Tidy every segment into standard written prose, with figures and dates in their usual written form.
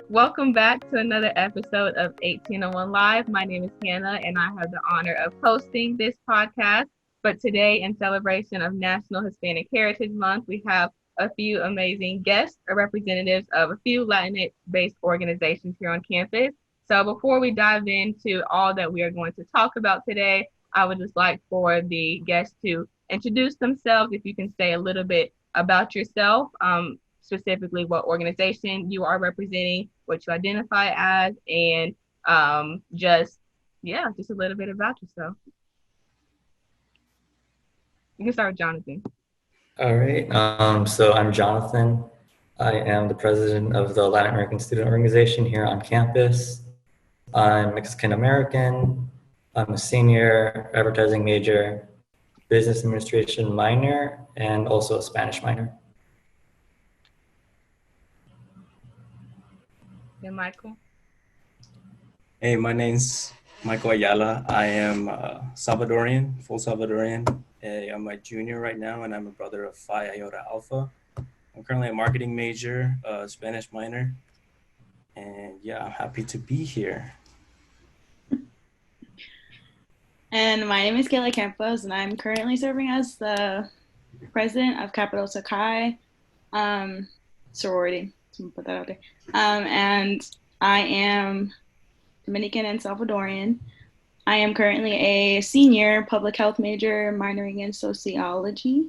Welcome back to another episode of 1801 Live. My name is Hannah, and I have the honor of hosting this podcast. But today, in celebration of National Hispanic Heritage Month, we have a few amazing guests or representatives of a few Latinx based organizations here on campus. So, before we dive into all that we are going to talk about today, I would just like for the guests to introduce themselves. If you can say a little bit about yourself, specifically what organization you are representing, what you identify as, and just a little bit about yourself. You can start with Jonathan. All right. So I'm Jonathan. I am the president of the Latin American Student Organization here on campus. I'm Mexican American. I'm a senior advertising major, business administration minor, and also a Spanish minor. Then Michael. Hey, my name's Michael Ayala. I am Salvadorian, full Salvadorian. I'm a junior right now, and I'm a brother of Phi Iota Alpha. I'm currently a marketing major, Spanish minor, and yeah, I'm happy to be here. And my name is Kayla Campos, and I'm currently serving as the president of Kappa Delta Chi sorority. So I'm gonna put that out there. And I am Dominican and Salvadorian. I am currently a senior public health major, minoring in sociology,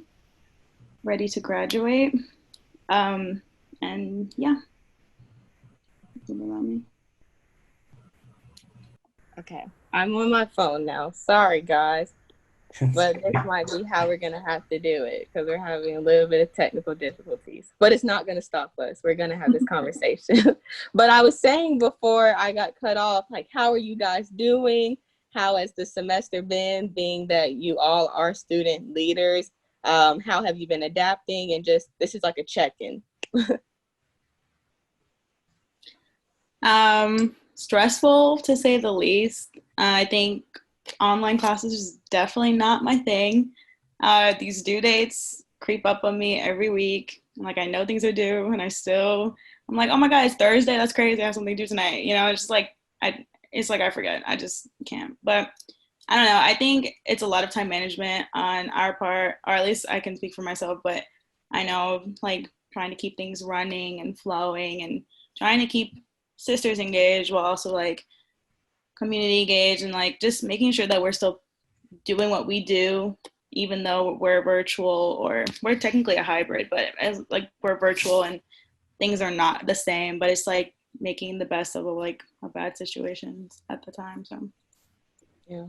ready to graduate. And yeah, that's about me. Okay, I'm on my phone now. Sorry, guys, but this might be how we're gonna have to do it because we're having a little bit of technical difficulties. But it's not gonna stop us. We're gonna have this conversation. But I was saying before I got cut off, like, how are you guys doing? How has the semester been, being that you all are student leaders? How have you been adapting? And just, this is like a check-in. Stressful to say the least. I think online classes is definitely not my thing. These due dates creep up on me every week. Like, I know things are due, and I'm like, oh my God, it's Thursday. That's crazy. I have something due tonight. It's just like, I forget. I just can't. But I don't know. I think it's a lot of time management on our part, or at least I can speak for myself. But I know, like, trying to keep things running and flowing and trying to keep sisters engaged while also, like, community engaged and, like, just making sure that we're still doing what we do, even though we're virtual, or we're technically a hybrid, but as, like, we're virtual and things are not the same, but it's like making the best of a bad situation at the time. So yeah,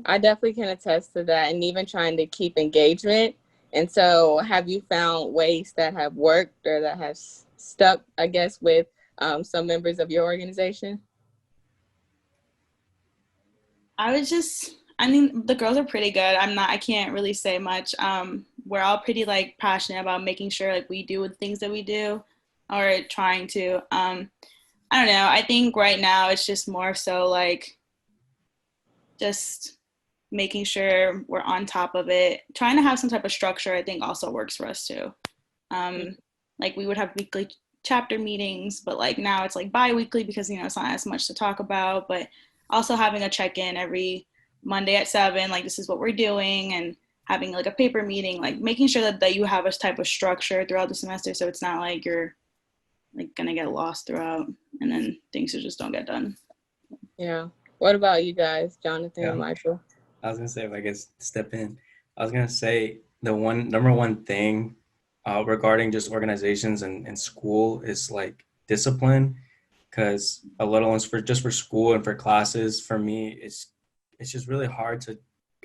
I definitely can attest to that, and even trying to keep engagement. And so have you found ways that have worked or that have stuck, I guess, with some members of your organization? The girls are pretty good. I can't really say much. We're all pretty, like, passionate about making sure, like, we do the things that we do, or trying to. I don't know. I think right now it's just more so, like, just making sure we're on top of it. Trying to have some type of structure, I think, also works for us too. Like, we would have weekly chapter meetings, but, like, now it's like bi-weekly because, it's not as much to talk about, but also having a check-in every Monday at 7, like, this is what we're doing, and having, like, a paper meeting, like, making sure that you have a type of structure throughout the semester, so it's not like you're, like, gonna get lost throughout and then things just don't get done. Yeah. What about you guys, Jonathan and Michael? I was gonna say, if I could step in, I was gonna say the number one thing regarding just organizations and school is, like, discipline, because a little ones for school and for classes, for me, it's just really hard to,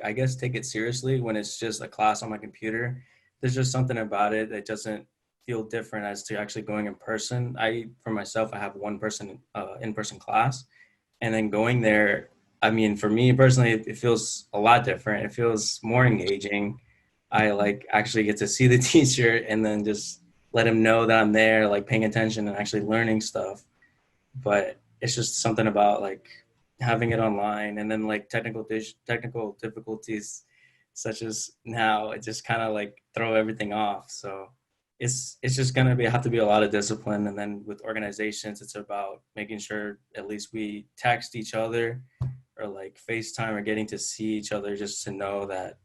I guess, take it seriously when it's just a class on my computer. There's just something about it that doesn't feel different as to actually going in person. For myself, I have one person in-person class, and then going there, I mean, for me personally, it feels a lot different. It feels more engaging. I, like, actually get to see the teacher and then just let him know that I'm there, like, paying attention and actually learning stuff. But it's just something about, like, having it online, and then, like, technical difficulties such as now, it just kind of, like, throw everything off. So it's just gonna have to be a lot of discipline. And then with organizations, it's about making sure at least we text each other or like FaceTime or getting to see each other just to know that,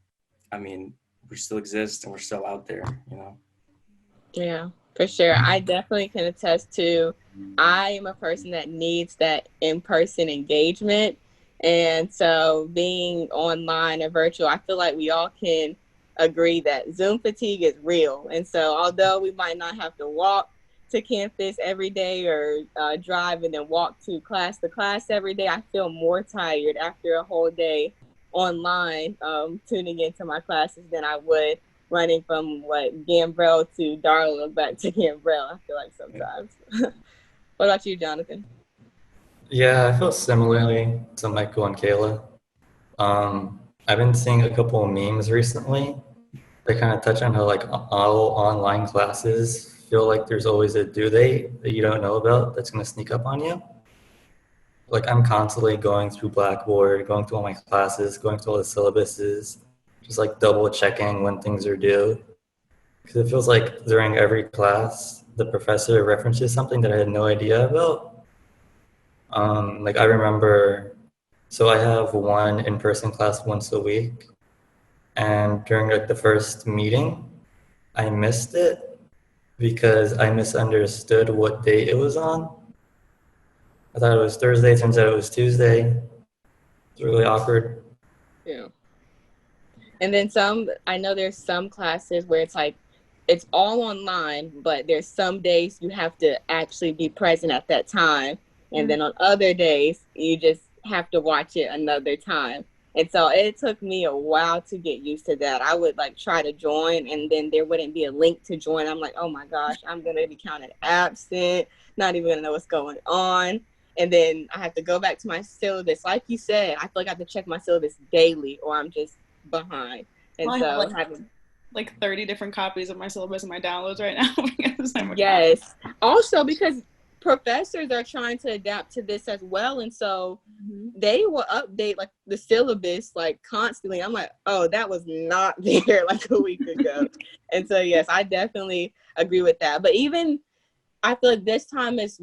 I mean, we still exist and we're still out there, you know? Yeah, for sure. I definitely can attest to, I am a person that needs that in-person engagement. And so being online or virtual, I feel like we all can agree that Zoom fatigue is real. And so although we might not have to walk to campus every day or drive and then walk to class every day, I feel more tired after a whole day online tuning into my classes than I would running from Gambrell to Darla back to Gambrell, I feel like sometimes. What about you, Jonathan? Yeah, I feel similarly to Michael and Kayla. I've been seeing a couple of memes recently. They kind of touch on how like all online classes feel like there's always a due date that you don't know about that's going to sneak up on you. Like I'm constantly going through Blackboard, going through all my classes, going through all the syllabuses, just like double checking when things are due. Because it feels like during every class, the professor references something that I had no idea about. Like I remember, so I have one in-person class once a week, and during like the first meeting, I missed it because I misunderstood what date it was on. I thought it was Thursday, turns out it was Tuesday. It's really awkward. Yeah. And then I know there's some classes where it's like, it's all online, but there's some days you have to actually be present at that time. And then on other days, you just have to watch it another time. And so it took me a while to get used to that. I would like try to join and then there wouldn't be a link to join. I'm like, oh my gosh, I'm going to be counted absent, not even going to know what's going on. And then I have to go back to my syllabus. Like you said, I feel like I have to check my syllabus daily or I'm just behind. And Well, so I have like 30 different copies of my syllabus in my downloads right now. Yes. Also because professors are trying to adapt to this as well. And so they will update like the syllabus like constantly. I'm like, oh, that was not there like a week ago. And so, yes, I definitely agree with that. But even I feel like this time is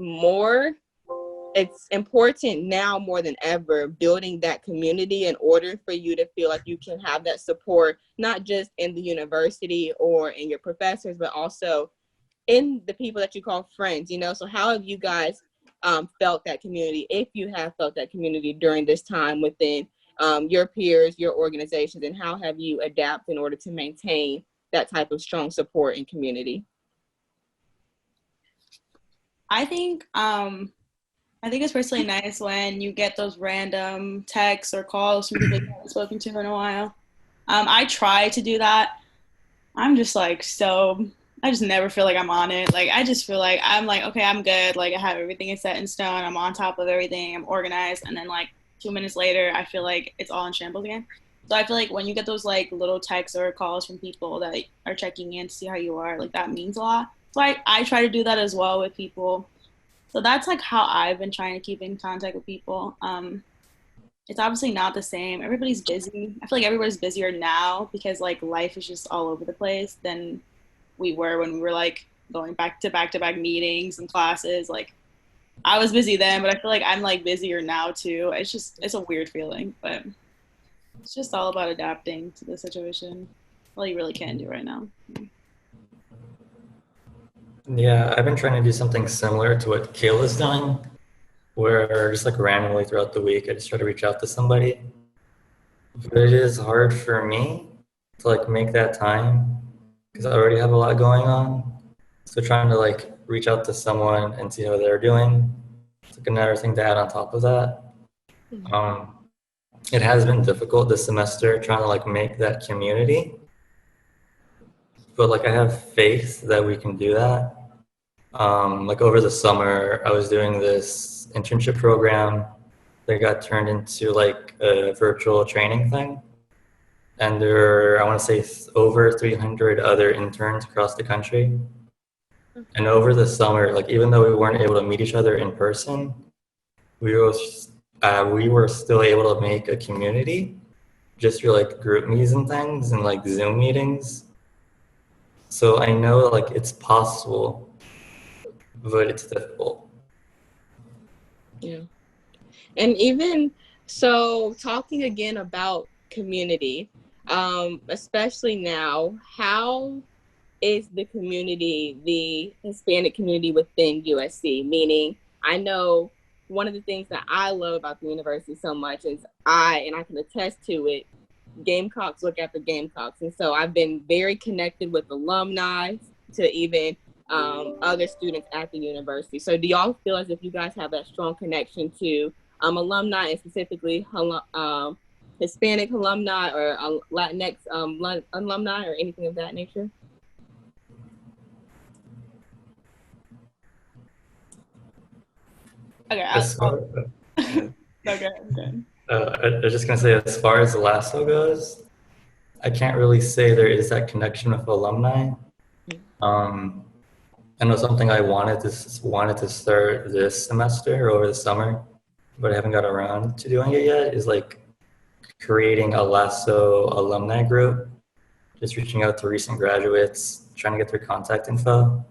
it's important now more than ever, building that community in order for you to feel like you can have that support, not just in the university or in your professors, but also in the people that you call friends, you know? So how have you guys felt that community, if you have felt that community during this time within your peers, your organizations, and how have you adapted in order to maintain that type of strong support and community? I think it's personally nice when you get those random texts or calls from people you haven't spoken to in a while. I try to do that. I'm just like, I just never feel like I'm on it. Like, I just feel like I'm like, okay, I'm good. Like, I have everything set in stone. I'm on top of everything. I'm organized. And then like 2 minutes later, I feel like it's all in shambles again. So I feel like when you get those like little texts or calls from people that are checking in to see how you are, like that means a lot. So I try to do that as well with people. So that's like how I've been trying to keep in contact with people. It's obviously not the same. Everybody's busy. I feel like everybody's busier now because like life is just all over the place than we were when we were like going back to back meetings and classes. Like I was busy then, but I feel like I'm like busier now too. It's a weird feeling, but it's just all about adapting to the situation. All you really can do right now. Yeah, I've been trying to do something similar to what Kayla's doing, where just like randomly throughout the week, I just try to reach out to somebody. But it is hard for me to like make that time because I already have a lot going on. So trying to like reach out to someone and see how they're doing, it's like another thing to add on top of that. It has been difficult this semester trying to like make that community, but like I have faith that we can do that. Like over the summer, I was doing this internship program that got turned into like a virtual training thing. And there are, I want to say, over 300 other interns across the country. And over the summer, like even though we weren't able to meet each other in person, we were still able to make a community just through like group meetings and things and like Zoom meetings. So I know like it's possible, but it's difficult. Yeah. And even so, talking again about community, especially now, how is the community, the Hispanic community within USC? Meaning, I know one of the things that I love about the university so much is and I can attest to it, Gamecocks look after Gamecocks. And so I've been very connected with alumni to even other students at the university. So do y'all feel as if you guys have that strong connection to alumni and specifically Hispanic alumni or Latinx alumni or anything of that nature? Okay, okay. I was just gonna say, as far as Lasso goes, I can't really say there is that connection with alumni. I know something I wanted to start this semester or over the summer, but I haven't got around to doing it yet, is like creating a Lasso alumni group, just reaching out to recent graduates, trying to get their contact info.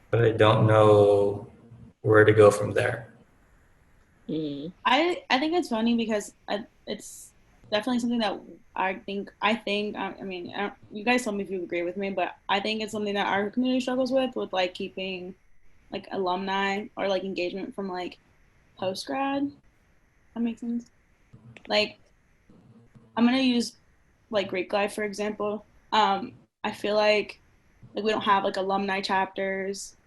But I don't know where to go from there. I think it's funny because it's definitely something that I mean, you guys tell me if you agree with me, but I think it's something that our community struggles with like keeping like alumni or like engagement from like post grad. That makes sense. Like, I'm gonna use like Greek Life for example. I feel like we don't have like alumni chapters.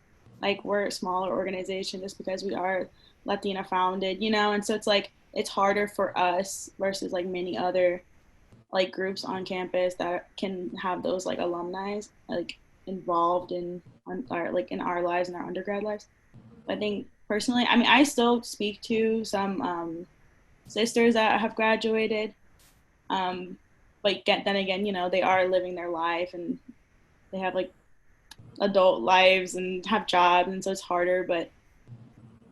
Like, we're a smaller organization just because we are Latina founded, you know, and so it's like it's harder for us versus like many other like groups on campus that can have those like alumni like involved in our like in our lives and our undergrad lives. But I think personally, I mean, I still speak to some sisters that have graduated, but then again, you know, they are living their life and they have like adult lives and have jobs, and so it's harder. But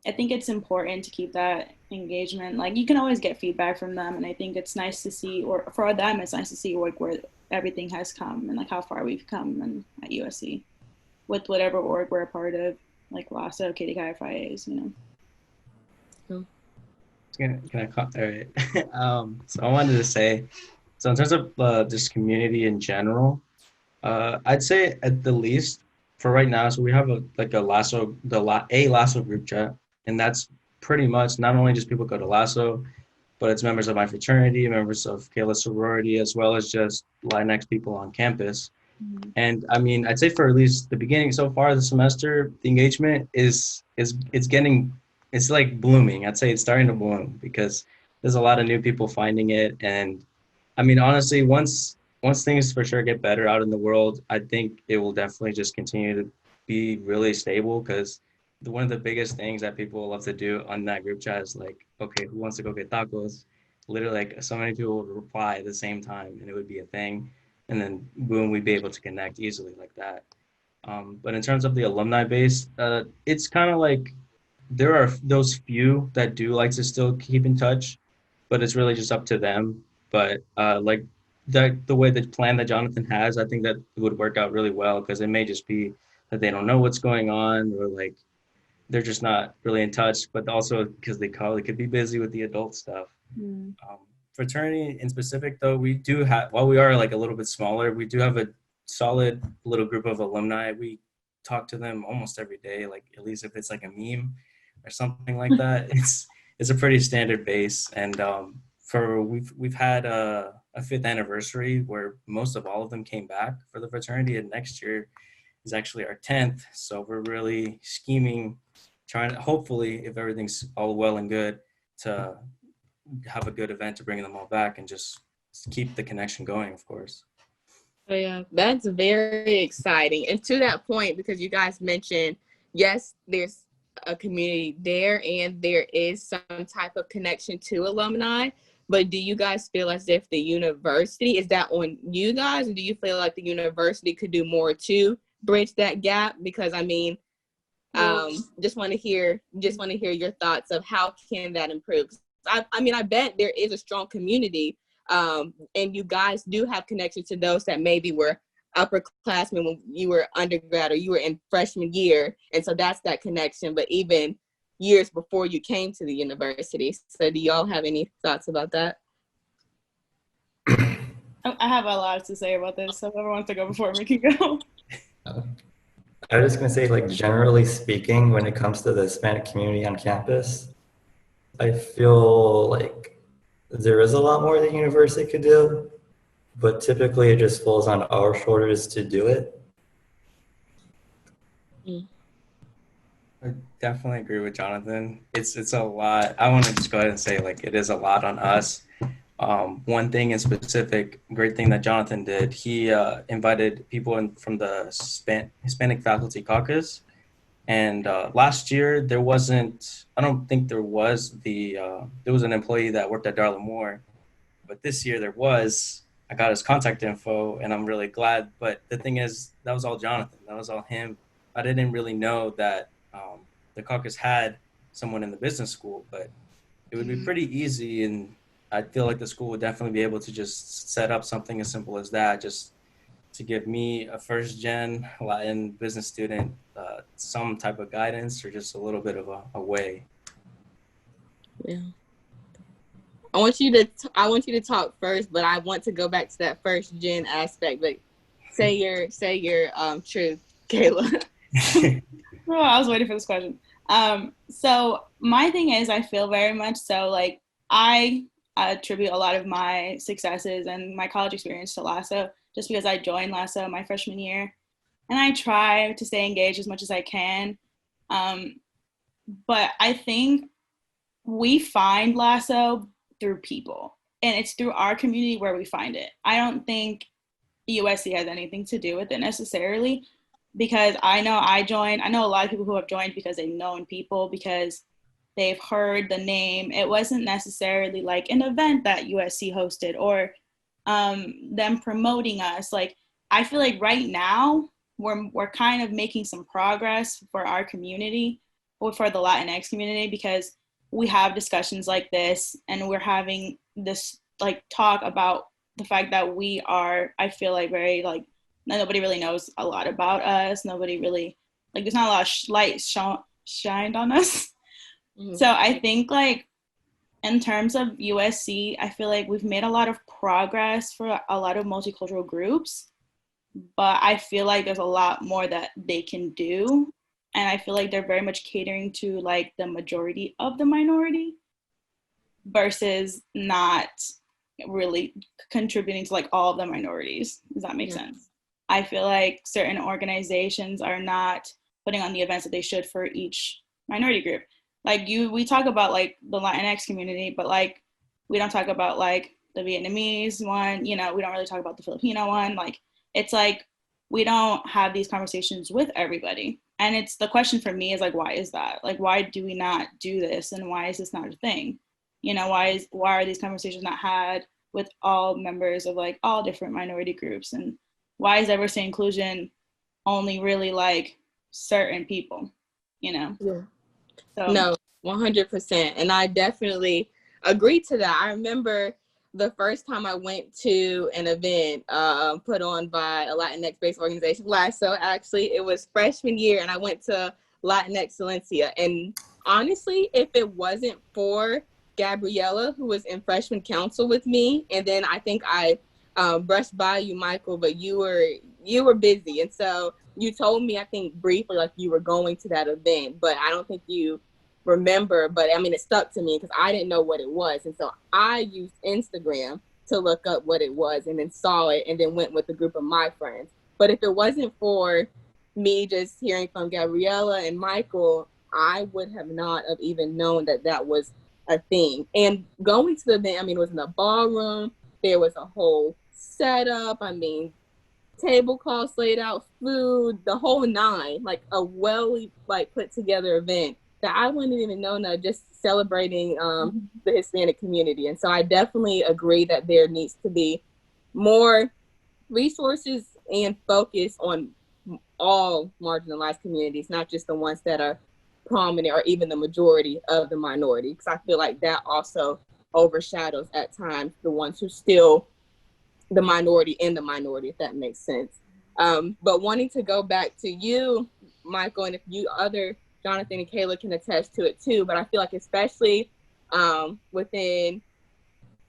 I think it's important to keep that engagement. Like, you can always get feedback from them, and I think it's nice to see, or for them, it's nice to see like where everything has come and like how far we've come and at USC with whatever org we're a part of, like LASO, KDKI, FIAs, you know. Can I all right. So I wanted to say, so in terms of just community in general, I'd say at the least for right now, so we have a Lasso group chat, and that's pretty much not only just people go to Lasso, but it's members of my fraternity, members of Kayla's sorority, as well as just Latinx people on campus. Mm-hmm. And I mean, I'd say for at least the beginning so far the semester, the engagement is it's like blooming. I'd say it's starting to bloom because there's a lot of new people finding it. And I mean, honestly, once things for sure get better out in the world, I think it will definitely just continue to be really stable, because one of the biggest things that people love to do on that group chat is like, okay, who wants to go get tacos? Literally, like, so many people would reply at the same time and it would be a thing. And then boom, we'd be able to connect easily like that. But in terms of the alumni base, it's kind of like there are those few that do like to still keep in touch, but it's really just up to them. But like the way the plan that Jonathan has, I think that it would work out really well, because it may just be that they don't know what's going on, or like they're just not really in touch, but also because they probably could be busy with the adult stuff. Fraternity in specific, though, we do have, while we are like a little bit smaller, we do have a solid little group of alumni. We talk to them almost every day, like at least if it's like a meme or something like that. It's a pretty standard base. And we've had a 5th anniversary where most of all of them came back for the fraternity, and next year is actually our 10th. So we're really scheming, trying to, hopefully, if everything's all well and good, to have a good event to bring them all back and just keep the connection going, of course. Oh, yeah, that's very exciting. And to that point, because you guys mentioned, yes, there's a community there and there is some type of connection to alumni, but do you guys feel as if the university, is that on you guys, or do you feel like the university could do more to bridge that gap? Because I mean, just want to hear your thoughts of how can that improve. I mean, I bet there is a strong community and you guys do have connections to those that maybe were upperclassmen when you were undergrad or you were in freshman year, and so that's that connection. But even years before you came to the university. So do y'all have any thoughts about that? I have a lot to say about this, so whoever wants to go before me can go. I was just going to say, like, generally speaking, when it comes to the Hispanic community on campus, I feel like there is a lot more the university could do, but typically it just falls on our shoulders to do it. I definitely agree with Jonathan. It's a lot. I want to just go ahead and say, like, it is a lot on us. One thing in specific, great thing that Jonathan did, he invited people in from the Hispanic Faculty Caucus. And last year, there wasn't, I don't think there was there was an employee that worked at Darla Moore. But this year there was. I got his contact info, and I'm really glad. But the thing is, that was all Jonathan. That was all him. I didn't really know that the caucus had someone in the business school, but it would be pretty easy, and I feel like the school would definitely be able to just set up something as simple as that, just to give me, a first-gen Latin business student, some type of guidance or just a little bit of a way. Yeah. I want you to talk first, but I want to go back to that first gen aspect. But say your truth, Kayla. Oh, I was waiting for this question. So my thing is, I feel very much so like I attribute a lot of my successes and my college experience to LASSO, just because I joined LASSO my freshman year, and I try to stay engaged as much as I can. But I think we find LASSO through people, and it's through our community where we find it. I don't think USC has anything to do with it necessarily, because I know a lot of people who have joined because they've known people, because they've heard the name. It wasn't necessarily like an event that USC hosted or them promoting us. Like, I feel like right now we're kind of making some progress for our community, or for the Latinx community, because we have discussions like this, and we're having this like talk about the fact that we are, I feel like, very like, nobody really knows a lot about us. Nobody really, like, there's not a lot of light shined on us. Mm-hmm. So I think, like, in terms of USC, I feel like we've made a lot of progress for a lot of multicultural groups, but I feel like there's a lot more that they can do. And I feel like they're very much catering to like the majority of the minority versus not really contributing to like all of the minorities. Does that make sense? I feel like certain organizations are not putting on the events that they should for each minority group. Like we talk about like the Latinx community, but like we don't talk about like the Vietnamese one, you know, we don't really talk about the Filipino one. Like, it's like we don't have these conversations with everybody. And it's the question for me is like, why is that? Like, why do we not do this? And why is this not a thing? You know, why are these conversations not had with all members of like all different minority groups? And why is diversity and inclusion only really like certain people, you know? Yeah. So. No, 100%. And I definitely agree to that. I remember the first time I went to an event put on by a Latinx-based organization, LASSO, actually, it was freshman year, and I went to Latin Excellencia. And honestly, if it wasn't for Gabriella, who was in freshman council with me, and then I think I brushed by you, Michael, but you were busy. And so you told me, I think briefly, like you were going to that event, but I don't think you remember, but I mean, it stuck to me because I didn't know what it was. And so I used Instagram to look up what it was, and then saw it, and then went with a group of my friends. But if it wasn't for me just hearing from Gabriella and Michael, I would have not have even known that that was a thing. And going to the event, I mean, it was in a ballroom. There was a whole setup. I mean, tablecloths laid out, food, the whole nine, like a well like put together event that I wouldn't even know now, just celebrating the Hispanic community. And so I definitely agree that there needs to be more resources and focus on all marginalized communities, not just the ones that are prominent or even the majority of the minority, because I feel like that also overshadows at times the ones who still the minority in the minority, if that makes sense. But wanting to go back to you, Michael, and if you other Jonathan and Kayla can attest to it too, but I feel like especially within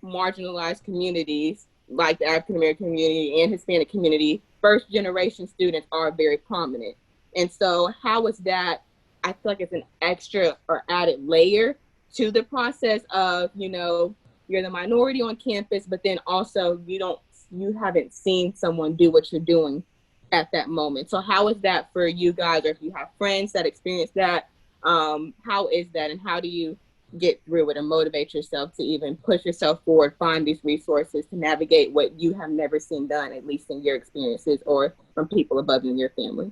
marginalized communities like the African American community and Hispanic community, first generation students are very prominent. And so how is that? I feel like it's an extra or added layer to the process of, you know, you're the minority on campus, but then also you haven't seen someone do what you're doing at that moment. So how is that for you guys, or if you have friends that experience that, how is that, and how do you get through it and motivate yourself to even push yourself forward, find these resources to navigate what you have never seen done, at least in your experiences or from people above you in your family?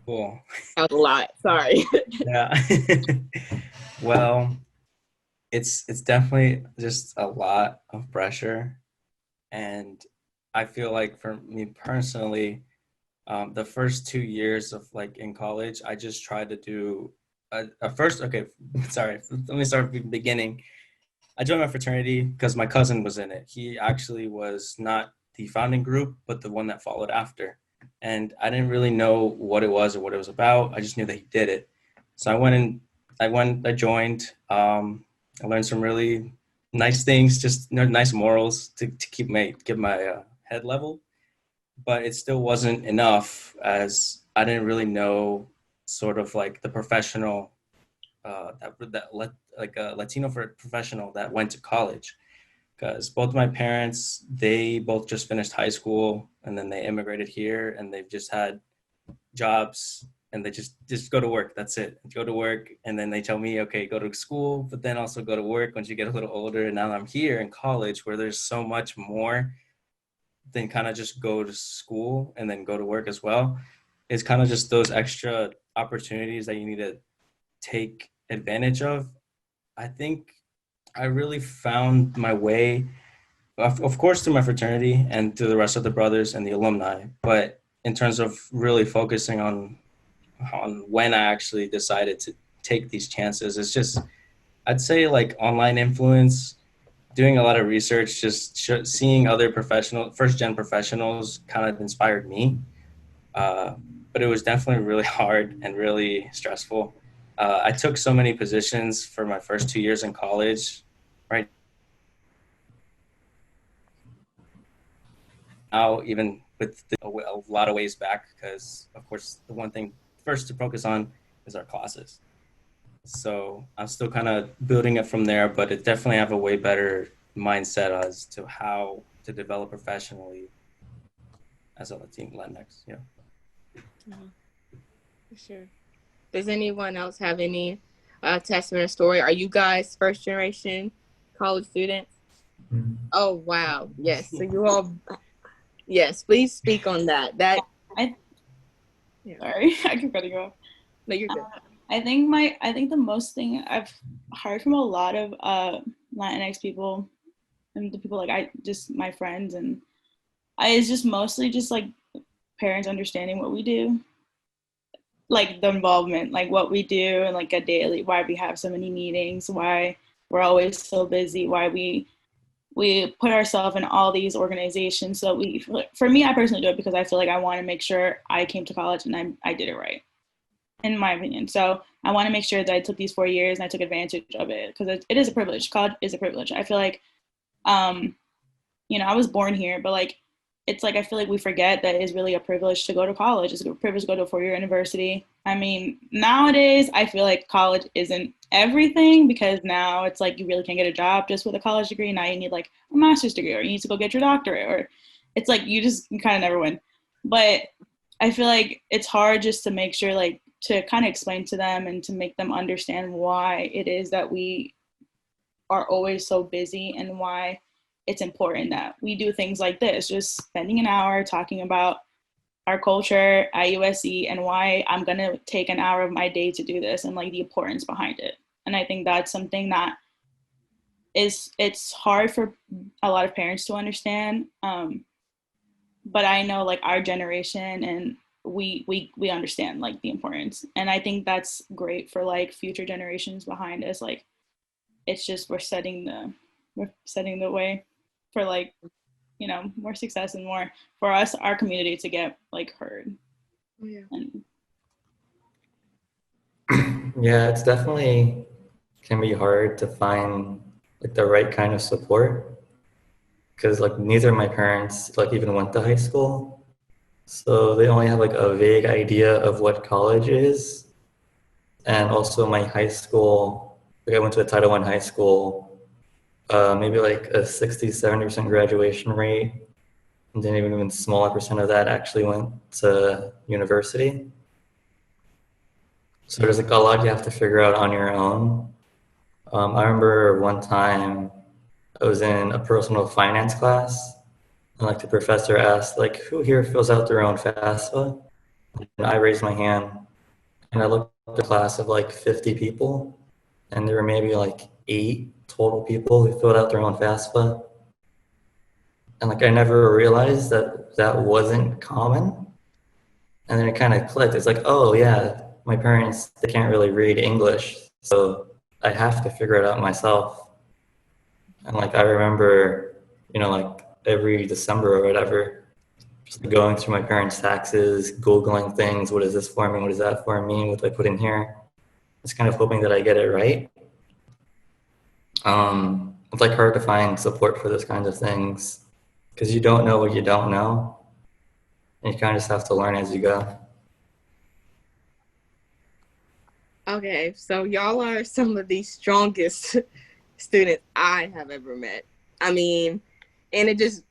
Cool. That was a lot. Sorry. Yeah. Well, it's definitely just a lot of pressure, and I feel like for me personally, the first 2 years of like in college, I just tried to do a first. Okay, sorry. Let me start from the beginning. I joined my fraternity because my cousin was in it. He actually was not the founding group, but the one that followed after. And I didn't really know what it was or what it was about. I just knew that he did it. So I joined. I learned some really nice things, just nice morals to keep my head level. But it still wasn't enough, as I didn't really know sort of like the professional like a Latino professional that went to college, because both my parents, they both just finished high school and then they immigrated here, and they've just had jobs, and they just go to work. That's it. Go to work, and then they tell me, okay, go to school, but then also go to work once you get a little older. And now I'm here in college where there's so much more than kind of just go to school and then go to work as well. It's kind of just those extra opportunities that you need to take advantage of. I think I really found my way, of course, through my fraternity and to the rest of the brothers and the alumni. But in terms of really focusing on when I actually decided to take these chances, it's just, I'd say, like online influence, doing a lot of research, just seeing other first gen professionals kind of inspired me. But it was definitely really hard and really stressful. I took so many positions for my first 2 years in college. Right now, even with a lot of ways back, because of course the one thing first to focus on is our classes. So I'm still kind of building it from there, but it definitely have a way better mindset as to how to develop professionally as a Latinx. Yeah. For sure. Does anyone else have any testament or story? Are you guys first generation college students? Mm-hmm. Oh, wow. Yes. So you all, yes, please speak on that. Sorry, I keep cutting you off. No, you're good. I think the most thing I've heard from a lot of Latinx people and the people my friends, and it's just mostly just like parents understanding what we do, like the involvement, like what we do, and like a daily, why we have so many meetings, why we're always so busy, why we put ourselves in all these organizations. So for me, I personally do it because I feel like I want to make sure I came to college and I did it right, in my opinion. So I want to make sure that I took these 4 years and I took advantage of it, because it is a privilege. College is a privilege. I feel like, I was born here, but like, it's like, I feel like we forget that it is really a privilege to go to college. It's a privilege to go to a 4-year university. I mean, nowadays, I feel like college isn't everything, because now it's like you really can't get a job just with a college degree. Now you need like a master's degree, or you need to go get your doctorate, or it's like you kind of never win. But I feel like it's hard just to make sure, like, to kind of explain to them and to make them understand why it is that we are always so busy, and why it's important that we do things like this, just spending an hour talking about our culture at USC, and why I'm going to take an hour of my day to do this, and like the importance behind it. And I think that's something that it's hard for a lot of parents to understand. But I know like our generation, and we understand like the importance. And I think that's great for like future generations behind us, like it's just we're setting the way for like, you know, more success and more for us, our community to get like heard. Oh, yeah. And Yeah, it's definitely can be hard to find like the right kind of support because like neither of my parents like even went to high school. So they only have like a vague idea of what college is. And also my high school, like I went to a Title I high school, maybe like a 60-70% graduation rate. And then even smaller percent of that actually went to university. So there's like a lot you have to figure out on your own. I remember one time I was in a personal finance class, and like the professor asked, like, who here fills out their own FAFSA? And I raised my hand, and I looked at the class of like 50 people, and there were maybe like 8 total people who filled out their own FAFSA. And like I never realized that that wasn't common. And then it kind of clicked. It's like, oh yeah, my parents, they can't really read English, so I have to figure it out myself. And like I remember, you know, like every December or whatever, just going through my parents' taxes, Googling things. What is this for me? What does that for me? What do I put in here? Just kind of hoping that I get it right. It's like hard to find support for those kinds of things because you don't know what you don't know, and you kind of just have to learn as you go. Okay, so y'all are some of the strongest students I have ever met. I mean, and it just,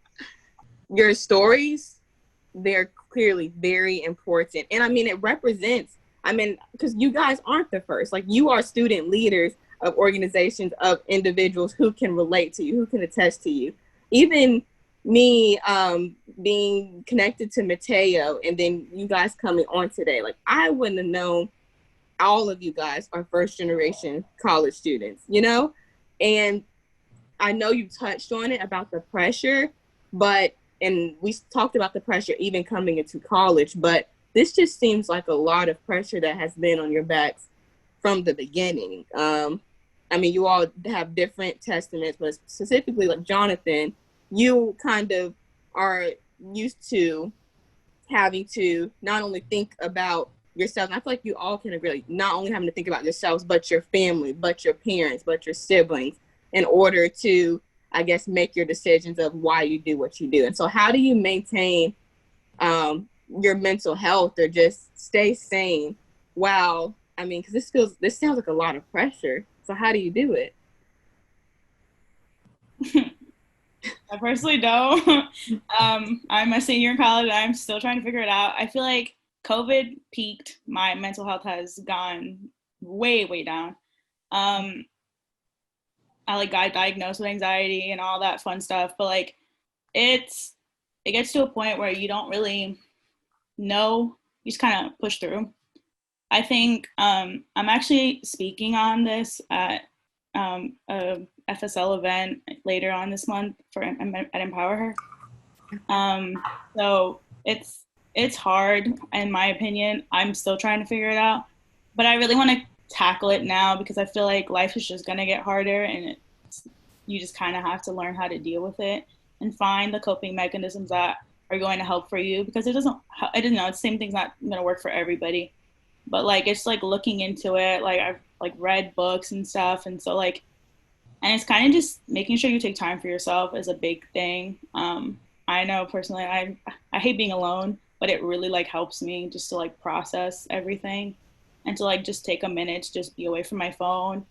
your stories, they're clearly very important. And I mean, it represents, I mean, because you guys aren't the first. Like, you are student leaders of organizations, of individuals who can relate to you, who can attest to you. Even me being connected to Mateo and then you guys coming on today, like, I wouldn't have known all of you guys are first generation college students, you know? And I know you touched on it about the pressure, and we talked about the pressure even coming into college, but this just seems like a lot of pressure that has been on your backs from the beginning. I mean, you all have different testaments, but specifically like Jonathan, you kind of are used to having to not only think about yourself, and I feel like you all can agree, not only having to think about yourselves, but your family, but your parents, but your siblings, in order to, I guess, make your decisions of why you do what you do. And so how do you maintain your mental health or just stay sane while, I mean, because this sounds like a lot of pressure. So how do you do it? I personally don't. I'm a senior in college and I'm still trying to figure it out. I feel like COVID peaked. My mental health has gone way, way down. I got diagnosed with anxiety and all that fun stuff, but like it gets to a point where you don't really know, you just kind of push through. I think I'm actually speaking on this at a FSL event later on this month at Empower Her. So it's hard in my opinion. I'm still trying to figure it out, but I really want to tackle it now because I feel like life is just gonna get harder, and you just kind of have to learn how to deal with it and find the coping mechanisms that are going to help for you, because I don't know, the same thing's not gonna work for everybody, but like it's like looking into it. Like I've like read books and stuff, and so like, and it's kind of just making sure you take time for yourself is a big thing. I know personally I hate being alone, but it really like helps me just to like process everything and to like just take a minute to just be away from my phone.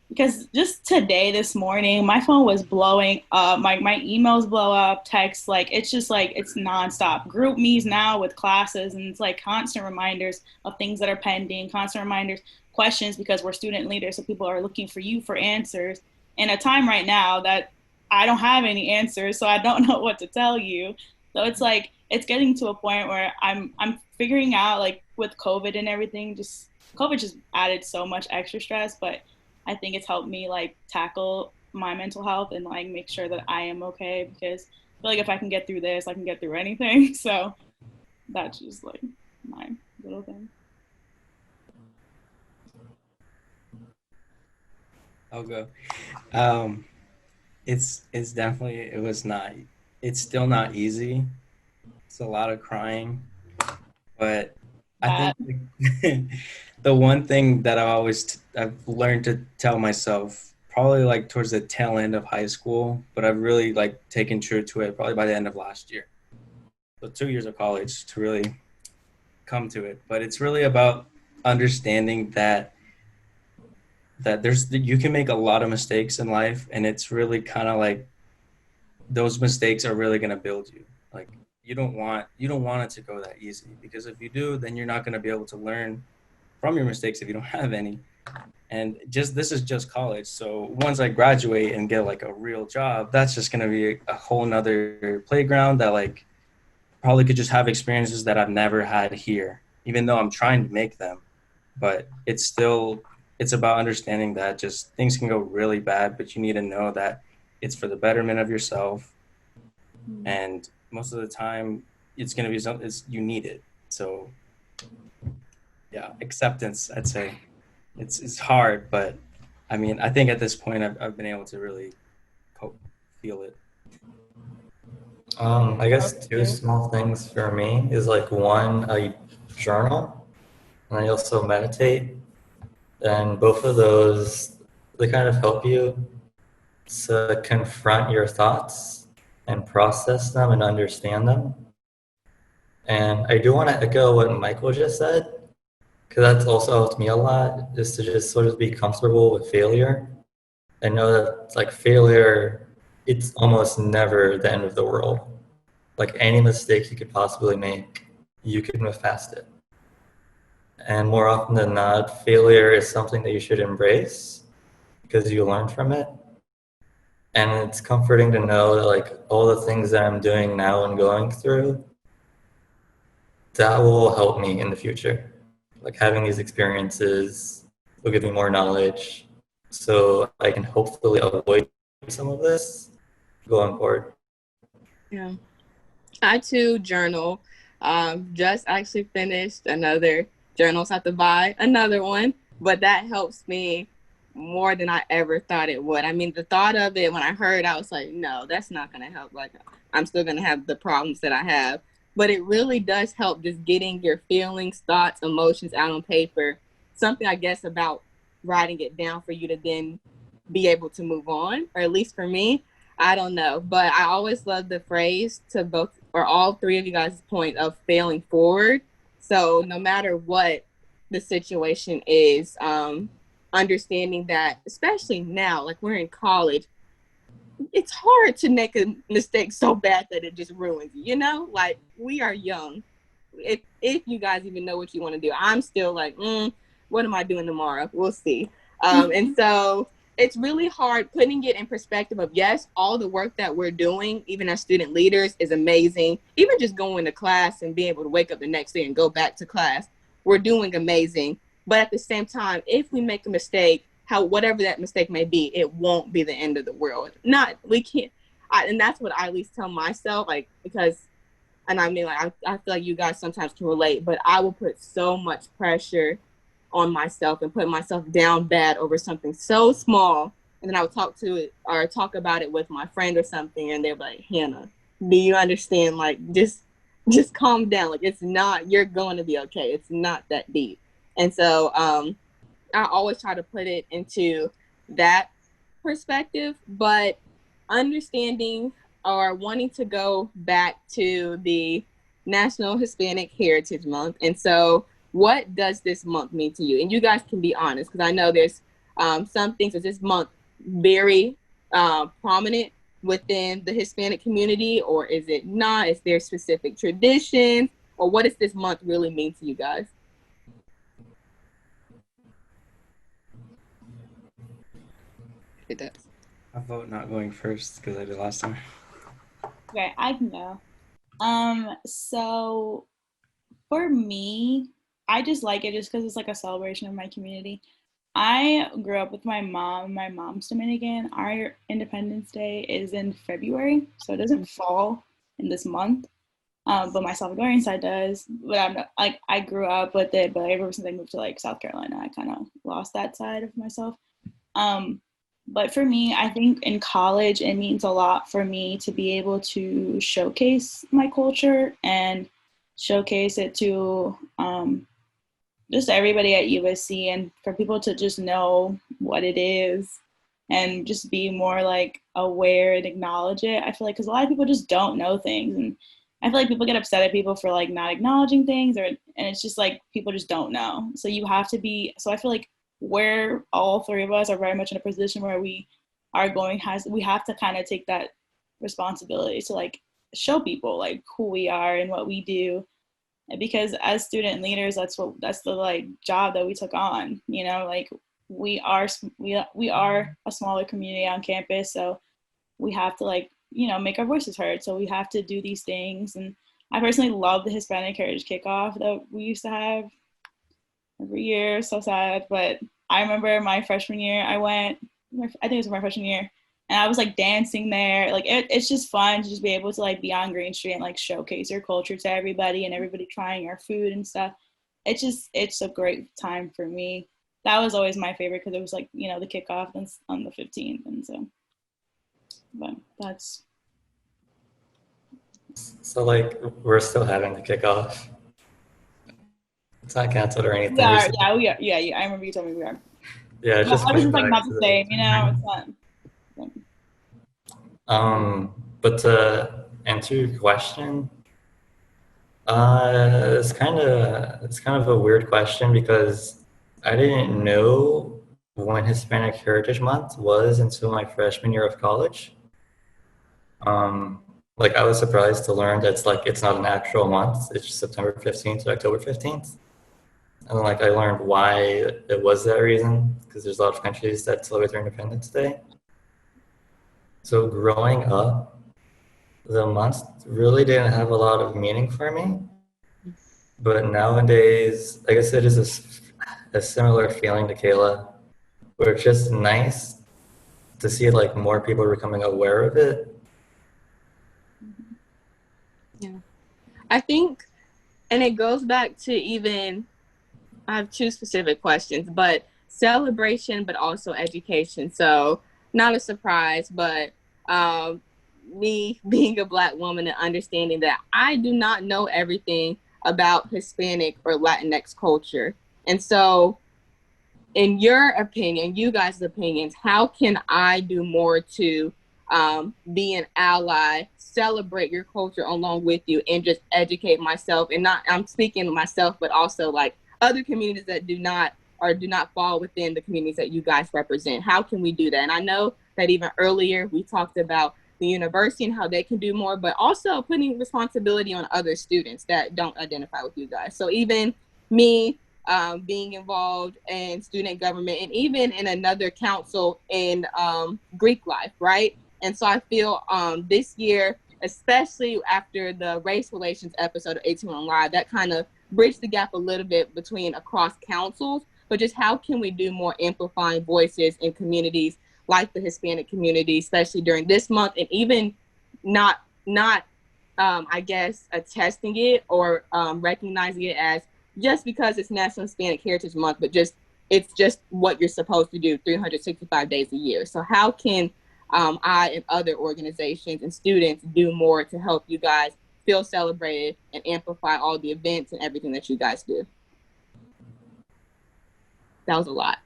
Because just today, this morning, my phone was blowing up. My emails blow up, texts, like it's just like it's nonstop. Group me's now with classes, and it's like constant reminders of things that are pending, constant reminders, questions, because we're student leaders, so people are looking for you for answers in a time right now that I don't have any answers, so I don't know what to tell you. So it's like it's getting to a point where I'm figuring out, like with COVID and everything, just COVID just added so much extra stress, but I think it's helped me like tackle my mental health and like make sure that I am okay, because I feel like if I can get through this, I can get through anything. So that's just like my little thing. I'll go. Um, it's definitely it was not. It's still not easy. It's a lot of crying, but I That think the one thing that I've learned to tell myself probably like towards the tail end of high school, but I've really like taken true to it probably by the end of last year. So 2 years of college to really come to it, but it's really about understanding that there's you can make a lot of mistakes in life, and it's really kind of like those mistakes are really going to build you. Like you don't want it to go that easy, because if you do, then you're not going to be able to learn from your mistakes if you don't have any. And just this is just college, so once I graduate and get like a real job, that's just going to be a whole nother playground that like probably could just have experiences that I've never had here, even though I'm trying to make them. But it's about understanding that just things can go really bad, but you need to know that it's for the betterment of yourself, and most of the time it's going to be something you need it. So yeah, acceptance, I'd say. It's hard, but I mean, I think at this point I've been able to really cope, feel it. I guess two small things for me is like one, I journal, and I also meditate. And both of those, they kind of help you to confront your thoughts and process them and understand them. And I do want to echo what Michael just said, because that's also helped me a lot, is to just sort of be comfortable with failure and know that like failure, it's almost never the end of the world. Like any mistake you could possibly make, you could move past it. And more often than not, failure is something that you should embrace because you learn from it. And it's comforting to know that like all the things that I'm doing now and going through, that will help me in the future. Like having these experiences will give me more knowledge so I can hopefully avoid some of this going forward. Yeah. I too journal. Just actually finished another journal, so I have to buy another one, but that helps me more than I ever thought it would. I mean, the thought of it when I heard, I was like, no, that's not going to help. Like, I'm still going to have the problems that I have. But it really does help just getting your feelings, thoughts, emotions out on paper. Something, I guess, about writing it down for you to then be able to move on, or at least for me. I don't know, but I always love the phrase to both or all three of you guys' point of failing forward. So no matter what the situation is, understanding that, especially now, like we're in college, it's hard to make a mistake so bad that it just ruins you, you know? Like we are young. If you guys even know what you want to do, I'm still like, what am I doing tomorrow? We'll see. And so it's really hard putting it in perspective of, yes, all the work that we're doing, even as student leaders, is amazing. Even just going to class and being able to wake up the next day and go back to class, we're doing amazing. But at the same time, if we make a mistake, whatever that mistake may be, it won't be the end of the world. We can't. And that's what I at least tell myself, like, because, and I mean, like, I feel like you guys sometimes can relate, but I will put so much pressure on myself and put myself down bad over something so small. And then I would talk about it with my friend or something, and they're like, Hannah, do you understand? Like, just calm down. Like, it's not, you're going to be okay. It's not that deep. And so I always try to put it into that perspective, but understanding or wanting to go back to the National Hispanic Heritage Month. And so what does this month mean to you? And you guys can be honest, because I know there's some things that this month very prominent within the Hispanic community, or is it not? Is there specific traditions, or what does this month really mean to you guys? It does. I vote not going first because I did last time. Okay, I can go. So for me, I just like it just because it's like a celebration of my community. I grew up with my mom. My mom's Dominican. Our Independence Day is in February, so it doesn't fall in this month. But my Salvadorian side does. But I'm not, like, I grew up with it, but ever since I moved to like South Carolina, I kind of lost that side of myself. But for me, I think in college, it means a lot for me to be able to showcase my culture and showcase it to just everybody at UofSC, and for people to just know what it is and just be more like aware and acknowledge it. I feel like because a lot of people just don't know things, and I feel like people get upset at people for like not acknowledging things, and it's just like people just don't know. So you have to be. So I feel like we're all three of us are very much in a position where we have to kind of take that responsibility to like show people like who we are and what we do, because as student leaders, that's the like job that we took on, like we are a smaller community on campus, so we have to like make our voices heard, so we have to do these things. And I personally love the Hispanic Heritage Kickoff that we used to have every year. So sad, but I remember my freshman year I think it was my freshman year, and I was like dancing there. Like it's just fun to just be able to like be on Green Street and like showcase your culture to everybody, and everybody trying our food and stuff. It's a great time for me. That was always my favorite because it was like, the kickoff on the 15th. And so, but that's. So like we're still having the kickoff. It's not canceled or anything. We are. Yeah. I remember you told me we are. Yeah, it's just I was going just like back not to the same, it's not. But to answer your question, it's kind of a weird question because I didn't know when Hispanic Heritage Month was until my freshman year of college. Like I was surprised to learn that it's not an actual month. It's just September 15th to October 15th. And like I learned why it was that reason, because there's a lot of countries that celebrate their Independence Day. So growing up, the month really didn't have a lot of meaning for me. But nowadays, I guess it is a similar feeling to Kayla, where it's just nice to see like more people are becoming aware of it. Yeah. I think, and it goes back to even, I have two specific questions, but celebration, but also education. So not a surprise, but me being a Black woman and understanding that I do not know everything about Hispanic or Latinx culture. And so in your opinion, you guys' opinions, how can I do more to be an ally, celebrate your culture along with you, and just educate myself? And not, I'm speaking myself, but also like other communities that do not fall within the communities that you guys represent. How can we do that? And I know that even earlier we talked about the university and how they can do more, but also putting responsibility on other students that don't identify with you guys. So even me being involved in student government and even in another council in Greek life, right? And so I feel this year, especially after the race relations episode of 18 on Live, that kind of bridged the gap a little bit between across councils, but just how can we do more amplifying voices in communities like the Hispanic community, especially during this month, and even not I guess attesting it or recognizing it as just because it's National Hispanic Heritage Month, but it's just what you're supposed to do 365 days a year. So how can I and other organizations and students do more to help you guys feel celebrated and amplify all the events and everything that you guys do? That was a lot.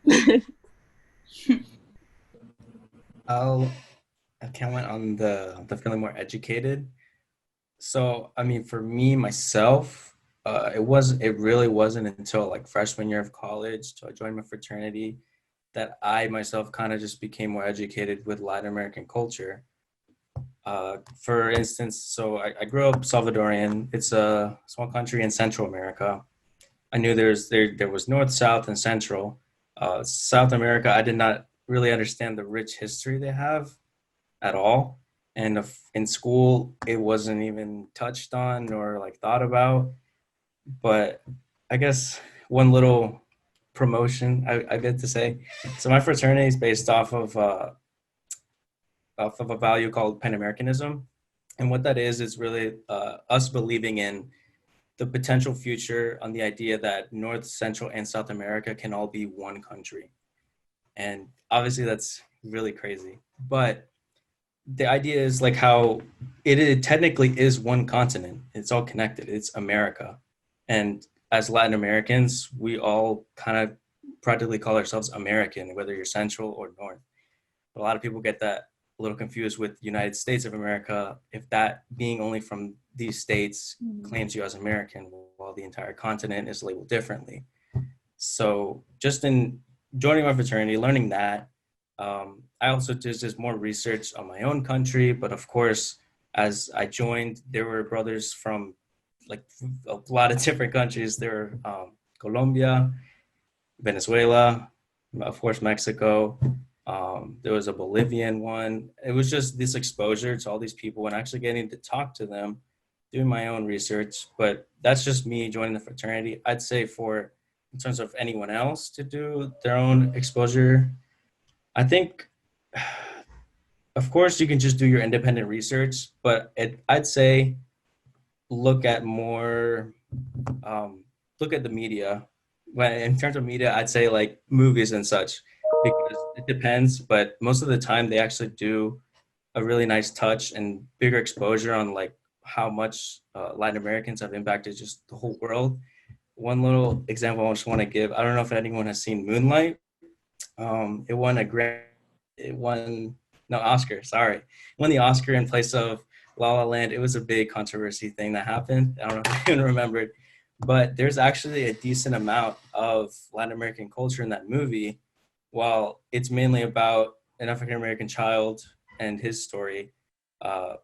I'll comment on the feeling more educated. So, I mean, for me, myself, it really wasn't until like freshman year of college, so I joined my fraternity, that I myself kind of just became more educated with Latin American culture. For instance, so I grew up Salvadorian. It's a small country in Central America. I knew there was North, South, and Central. South America, I did not really understand the rich history they have at all. And in school, it wasn't even touched on or like thought about. But I guess one little promotion I get to say. So my fraternity is based off of a value called Pan-Americanism. And what that is really us believing in the potential future on the idea that North, Central, and South America can all be one country. And obviously that's really crazy. But the idea is like how it technically is one continent. It's all connected. It's America. And as Latin Americans, we all kind of practically call ourselves American, whether you're Central or North. A lot of people get that a little confused with United States of America, if that being only from these states claims you as American, while the entire continent is labeled differently. So just in joining my fraternity, learning that, I also did just more research on my own country. But of course, as I joined, there were brothers from like a lot of different countries. There were Colombia, Venezuela, of course, Mexico. There was a Bolivian one. It was just this exposure to all these people and actually getting to talk to them, doing my own research. But that's just me joining the fraternity. I'd say for in terms of anyone else to do their own exposure, I think, of course, you can just do your independent research, but I'd say look at more, look at the media. When in terms of media, I'd say like movies and such, because it depends. But most of the time, they actually do a really nice touch and bigger exposure on like how much Latin Americans have impacted just the whole world. One little example I just want to give. I don't know if anyone has seen Moonlight. It won a Grammy. It won no Oscar. Sorry, it won the Oscar in place of La La Land. It was a big controversy thing that happened. I don't know if you even remember it, but there's actually a decent amount of Latin American culture in that movie. While it's mainly about an African American child and his story, uh,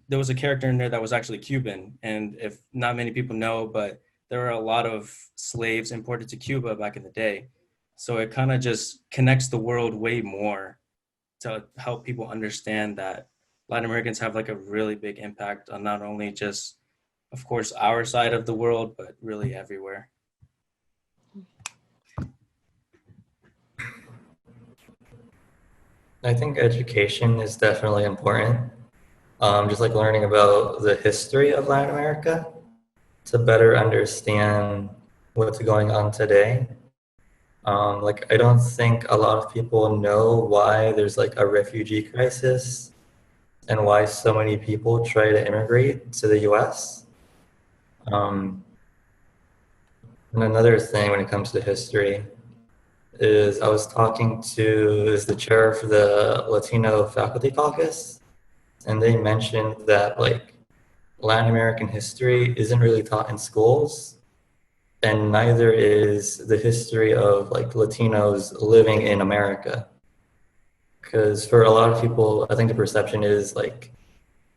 there was a character in there that was actually Cuban. And if not many people know, but there were a lot of slaves imported to Cuba back in the day. So it kind of just connects the world way more to help people understand that Latin Americans have like a really big impact on not only just, of course, our side of the world, but really everywhere. I think education is definitely important. Just like learning about the history of Latin America to better understand what's going on today. Like, I don't think a lot of people know why there's like a refugee crisis and why so many people try to immigrate to the US. Um, and another thing when it comes to history is I was talking to is the chair of the Latino Faculty Caucus, and they mentioned that like Latin American history isn't really taught in schools, and neither is the history of like Latinos living in America. Because for a lot of people, I think the perception is like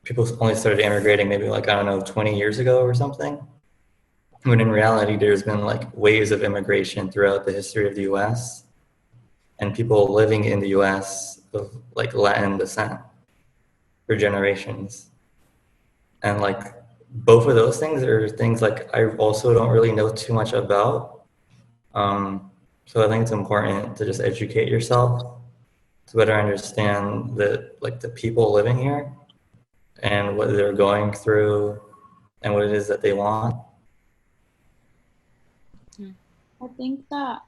people only started immigrating maybe like, I don't know, 20 years ago or something. When in reality, there's been like waves of immigration throughout the history of the US and people living in the US of like Latin descent for generations. And like both of those things are things like I also don't really know too much about. So I think it's important to just educate yourself to better understand the people living here and what they're going through and what it is that they want. I think that,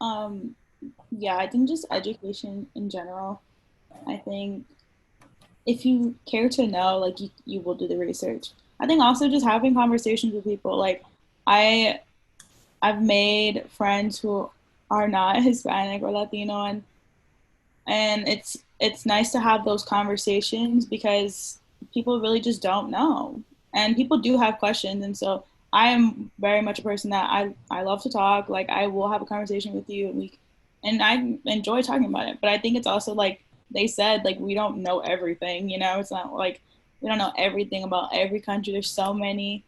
yeah, I think just education in general. I think if you care to know, like you will do the research. I think also just having conversations with people. Like I, I've made friends who are not Hispanic or Latino, and it's nice to have those conversations because people really just don't know, and people do have questions, and so I am very much a person that I love to talk. Like I will have a conversation with you, and I enjoy talking about it. But I think it's also like they said, like we don't know everything. You know, it's not like we don't know everything about every country. There's so many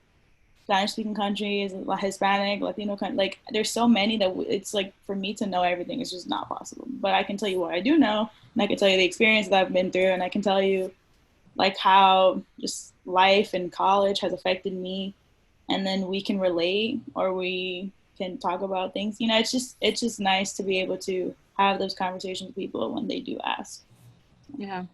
Spanish speaking countries, Hispanic, Latino countries. Like there's so many that it's like for me to know everything is just not possible. But I can tell you what I do know, and I can tell you the experience that I've been through, and I can tell you like how just life and college has affected me, and then we can relate or we can talk about things. You know, it's just nice to be able to have those conversations with people when they do ask. Yeah.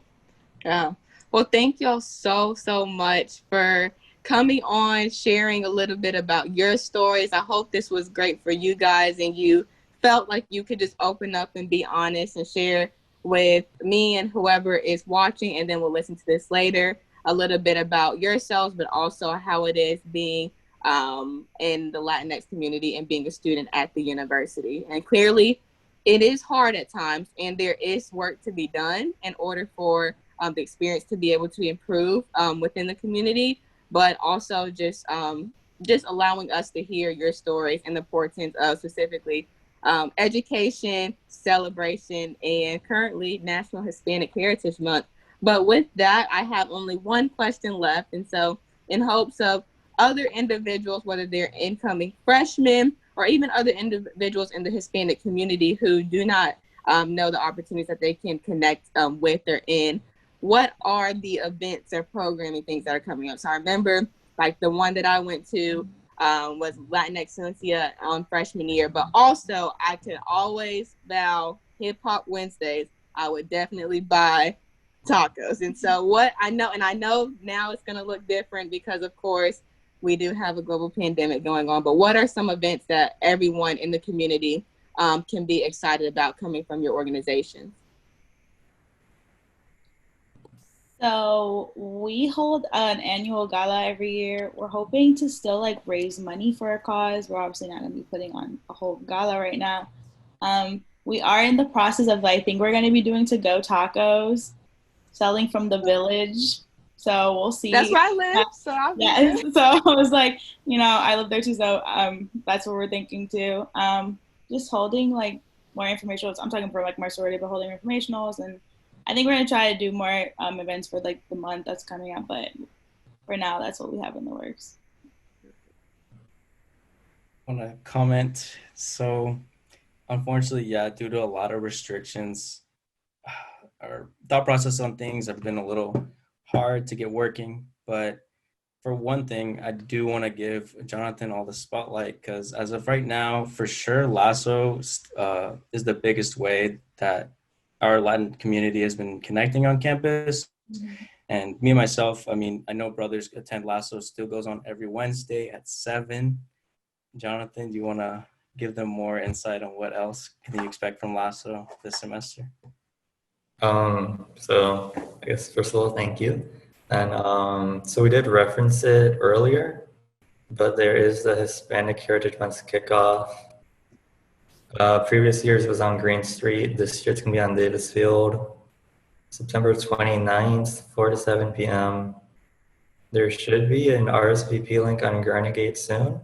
Yeah. Well, thank y'all so much for coming on, sharing a little bit about your stories. I hope this was great for you guys and you felt like you could just open up and be honest and share with me and whoever is watching, and then we'll listen to this later, a little bit about yourselves, but also how it is being in the Latinx community and being a student at the university. And clearly, it is hard at times, and there is work to be done in order for the experience to be able to improve within the community, but also just allowing us to hear your stories and the importance of specifically education, celebration, and currently National Hispanic Heritage Month. But with that, I have only one question left. And so in hopes of other individuals, whether they're incoming freshmen or even other individuals in the Hispanic community who do not know the opportunities that they can connect with or in, what are the events or programming things that are coming up? So I remember like the one that I went to was Latinx Ciencia on freshman year, but also I could always bow Hip Hop Wednesdays. I would definitely buy tacos. And so what I know, and I know now it's going to look different because of course we do have a global pandemic going on, but what are some events that everyone in the community can be excited about coming from your organization? So we hold an annual gala every year. We're hoping to still like raise money for a cause. We're obviously not going to be putting on a whole gala right now. We are in the process of, I think we're going to be doing to-go tacos, selling from the village. So we'll see. That's where I live. So I'll be yeah. there. So I was like, you know, I live there too. So that's what we're thinking too. Just holding like more informationals. I'm talking for like my sorority, but holding informationals, and I think we're gonna try to do more events for like the month that's coming up. But for now, that's what we have in the works. I want to comment. So unfortunately, yeah, due to a lot of restrictions, our thought process on things have been a little hard to get working. But for one thing, I do want to give Jonathan all the spotlight because as of right now, for sure, Lasso is the biggest way that our Latin community has been connecting on campus. Mm-hmm. And me and myself, I mean, I know brothers attend Lasso, still goes on every Wednesday at 7. Jonathan, do you want to give them more insight on what else can you expect from Lasso this semester? So I guess first of all, thank you. And so we did reference it earlier, but there is the Hispanic Heritage Month Kickoff. Previous years it was on Green Street. This year it's gonna be on Davis Field, September 29th, 4 to 7 p.m. There should be an RSVP link on Garnegate soon.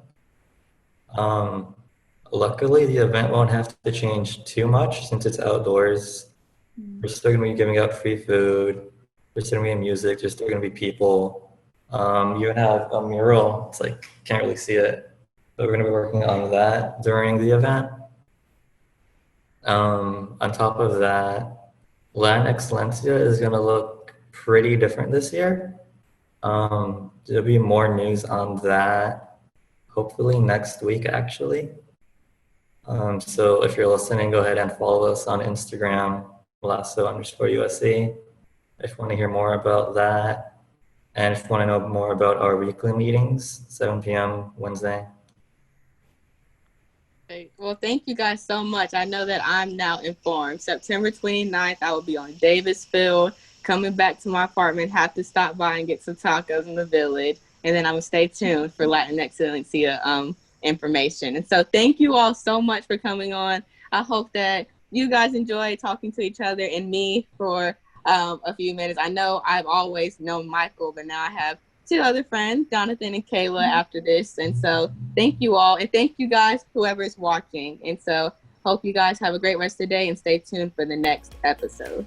Luckily, the event won't have to change too much since it's outdoors. We're still gonna be giving out free food. There's still gonna be music. There's still gonna be people. You even have a mural. It's like can't really see it, but we're gonna be working on that during the event. On top of that, Latin Excelencia is gonna look pretty different this year. There'll be more news on that, hopefully next week actually. So if you're listening, go ahead and follow us on Instagram, Lasso_USC, if you want to hear more about that. And if you want to know more about our weekly meetings, 7 p.m. Wednesday. Great. Well, thank you guys so much. I know that I'm now informed. September 29th, I will be on Davis Field, coming back to my apartment, have to stop by and get some tacos in the village. And then I'm going to stay tuned for Latinx Ciencia information. And so thank you all so much for coming on. I hope that you guys enjoy talking to each other and me for a few minutes. I know I've always known Michael, but now I have 2 other friends, Jonathan and Kayla, after this. And so thank you all. And thank you guys, whoever is watching. And so hope you guys have a great rest of the day and stay tuned for the next episode.